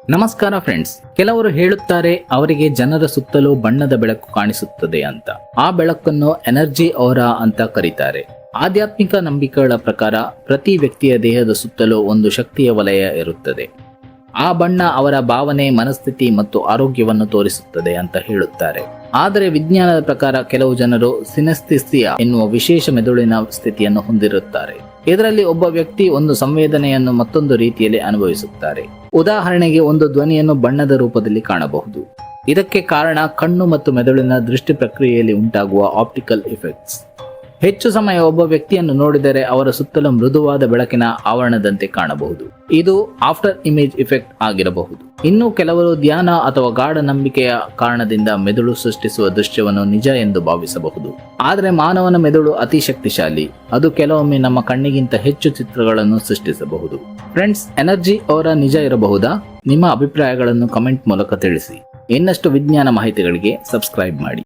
ನಮಸ್ಕಾರ ಫ್ರೆಂಡ್ಸ್. ಕೆಲವರು ಹೇಳುತ್ತಾರೆ ಅವರಿಗೆ ಜನರ ಸುತ್ತಲೂ ಬಣ್ಣದ ಬೆಳಕು ಕಾಣಿಸುತ್ತದೆ ಅಂತ. ಆ ಬೆಳಕನ್ನು ಎನರ್ಜಿ ಔರಾ ಅಂತ ಕರೀತಾರೆ. ಆಧ್ಯಾತ್ಮಿಕ ನಂಬಿಕೆಗಳ ಪ್ರಕಾರ ಪ್ರತಿ ವ್ಯಕ್ತಿಯ ದೇಹದ ಸುತ್ತಲೂ ಒಂದು ಶಕ್ತಿಯ ವಲಯ ಇರುತ್ತದೆ. ಆ ಬಣ್ಣ ಅವರ ಭಾವನೆ, ಮನಸ್ಥಿತಿ ಮತ್ತು ಆರೋಗ್ಯವನ್ನು ತೋರಿಸುತ್ತದೆ ಅಂತ ಹೇಳುತ್ತಾರೆ. ಆದರೆ ವಿಜ್ಞಾನದ ಪ್ರಕಾರ ಕೆಲವು ಜನರು ಸಿನೆಸ್ಥಿಸಿಯಾ ಎನ್ನುವ ವಿಶೇಷ ಮೆದುಳಿನ ಸ್ಥಿತಿಯನ್ನು ಹೊಂದಿರುತ್ತಾರೆ. ಇದರಲ್ಲಿ ಒಬ್ಬ ವ್ಯಕ್ತಿ ಒಂದು ಸಂವೇದನೆಯನ್ನು ಮತ್ತೊಂದು ರೀತಿಯಲ್ಲಿ ಅನುಭವಿಸುತ್ತಾರೆ. ಉದಾಹರಣೆಗೆ, ಒಂದು ಧ್ವನಿಯನ್ನು ಬಣ್ಣದ ರೂಪದಲ್ಲಿ ಕಾಣಬಹುದು. ಇದಕ್ಕೆ ಕಾರಣ ಕಣ್ಣು ಮತ್ತು ಮೆದುಳಿನ ದೃಷ್ಟಿ ಪ್ರಕ್ರಿಯೆಯಲ್ಲಿ ಉಂಟಾಗುವ ಆಪ್ಟಿಕಲ್ ಇಫೆಕ್ಟ್ಸ್. ಹೆಚ್ಚು ಸಮಯ ಒಬ್ಬ ವ್ಯಕ್ತಿಯನ್ನು ನೋಡಿದರೆ ಅವರ ಸುತ್ತಲೂ ಮೃದುವಾದ ಬೆಳಕಿನ ಆವರಣದಂತೆ ಕಾಣಬಹುದು. ಇದು ಆಫ್ಟರ್ ಇಮೇಜ್ ಇಫೆಕ್ಟ್ ಆಗಿರಬಹುದು. ಇನ್ನು ಕೆಲವರು ಧ್ಯಾನ ಅಥವಾ ಗಾಢ ನಂಬಿಕೆಯ ಕಾರಣದಿಂದ ಮೆದುಳು ಸೃಷ್ಟಿಸುವ ದೃಶ್ಯವನ್ನು ನಿಜ ಎಂದು ಭಾವಿಸಬಹುದು. ಆದರೆ ಮಾನವನ ಮೆದುಳು ಅತಿ ಶಕ್ತಿಶಾಲಿ. ಅದು ಕೆಲವೊಮ್ಮೆ ನಮ್ಮ ಕಣ್ಣಿಗಿಂತ ಹೆಚ್ಚು ಚಿತ್ರಗಳನ್ನು ಸೃಷ್ಟಿಸಬಹುದು. ಫ್ರೆಂಡ್ಸ್, ಎನರ್ಜಿ ಔರಾ ನಿಜ ಇರಬಹುದಾ? ನಿಮ್ಮ ಅಭಿಪ್ರಾಯಗಳನ್ನು ಕಮೆಂಟ್ ಮೂಲಕ ತಿಳಿಸಿ. ಇನ್ನಷ್ಟು ವಿಜ್ಞಾನ ಮಾಹಿತಿಗಳಿಗೆ ಸಬ್ಸ್ಕ್ರೈಬ್ ಮಾಡಿ.